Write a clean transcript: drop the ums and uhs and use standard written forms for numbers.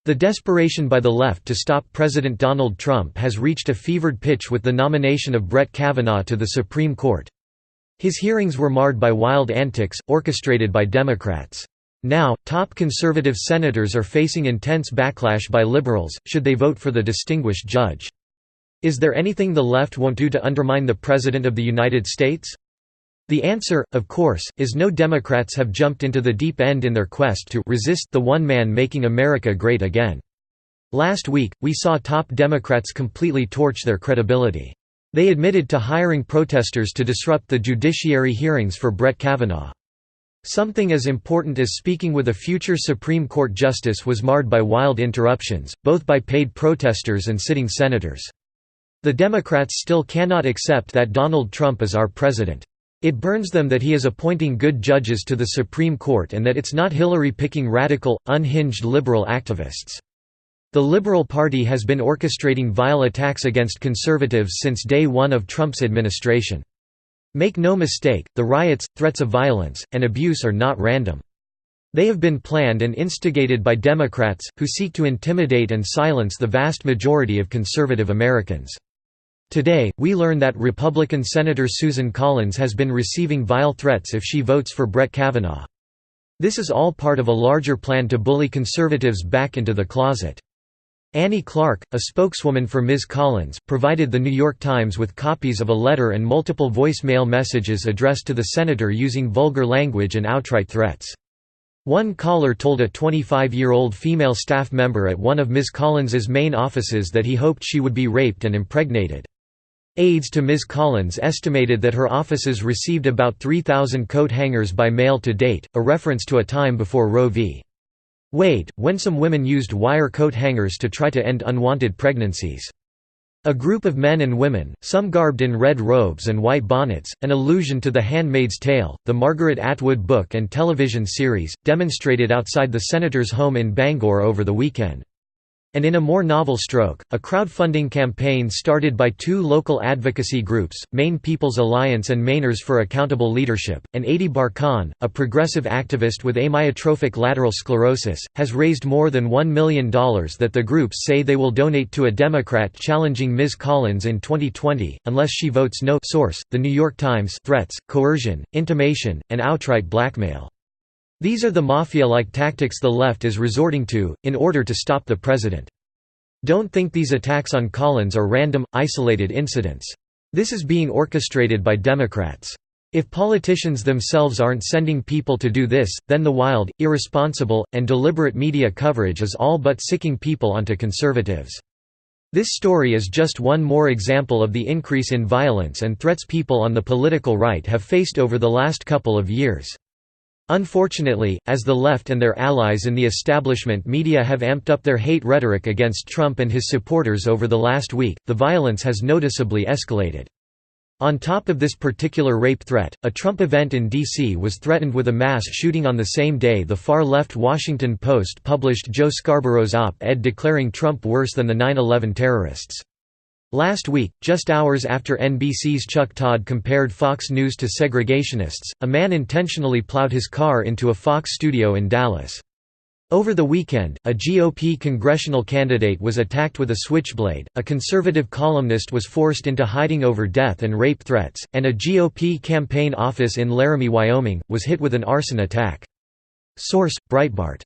The desperation by the left to stop President Donald Trump has reached a fevered pitch with the nomination of Brett Kavanaugh to the Supreme Court. His hearings were marred by wild antics, orchestrated by Democrats. Now, top conservative senators are facing intense backlash by liberals, should they vote for the distinguished judge. Is there anything the left won't do to undermine the President of the United States? The answer, of course, is no. Democrats have jumped into the deep end in their quest to resist the one man making America great again. Last week, we saw top Democrats completely torch their credibility. They admitted to hiring protesters to disrupt the judiciary hearings for Brett Kavanaugh. Something as important as speaking with a future Supreme Court justice was marred by wild interruptions, both by paid protesters and sitting senators. The Democrats still cannot accept that Donald Trump is our president. It burns them that he is appointing good judges to the Supreme Court and that it's not Hillary picking radical, unhinged liberal activists. The Liberal Party has been orchestrating vile attacks against conservatives since day one of Trump's administration. Make no mistake, the riots, threats of violence, and abuse are not random. They have been planned and instigated by Democrats, who seek to intimidate and silence the vast majority of conservative Americans. Today, we learn that Republican Senator Susan Collins has been receiving vile threats if she votes for Brett Kavanaugh. This is all part of a larger plan to bully conservatives back into the closet. Annie Clark, a spokeswoman for Ms. Collins, provided The New York Times with copies of a letter and multiple voicemail messages addressed to the senator using vulgar language and outright threats. One caller told a 25-year-old female staff member at one of Ms. Collins's main offices that he hoped she would be raped and impregnated. Aides to Ms. Collins estimated that her offices received about 3,000 coat hangers by mail to date, a reference to a time before Roe v. Wade, when some women used wire coat hangers to try to end unwanted pregnancies. A group of men and women, some garbed in red robes and white bonnets, an allusion to The Handmaid's Tale, the Margaret Atwood book and television series, demonstrated outside the senator's home in Bangor over the weekend. And in a more novel stroke, a crowdfunding campaign started by two local advocacy groups, Maine People's Alliance and Mainers for Accountable Leadership, and Adi Barkan, a progressive activist with amyotrophic lateral sclerosis, has raised more than $1 million that the groups say they will donate to a Democrat challenging Ms. Collins in 2020, unless she votes no. Source: The New York Times. Threats, coercion, intimidation, and outright blackmail. These are the mafia-like tactics the left is resorting to, in order to stop the president. Don't think these attacks on Collins are random, isolated incidents. This is being orchestrated by Democrats. If politicians themselves aren't sending people to do this, then the wild, irresponsible, and deliberate media coverage is all but sicking people onto conservatives. This story is just one more example of the increase in violence and threats people on the political right have faced over the last couple of years. Unfortunately, as the left and their allies in the establishment media have amped up their hate rhetoric against Trump and his supporters over the last week, the violence has noticeably escalated. On top of this particular rape threat, a Trump event in D.C. was threatened with a mass shooting on the same day. The far-left Washington Post published Joe Scarborough's op-ed declaring Trump worse than the 9/11 terrorists. Last week, just hours after NBC's Chuck Todd compared Fox News to segregationists, a man intentionally plowed his car into a Fox studio in Dallas. Over the weekend, a GOP congressional candidate was attacked with a switchblade, a conservative columnist was forced into hiding over death and rape threats, and a GOP campaign office in Laramie, Wyoming, was hit with an arson attack. Source: Breitbart.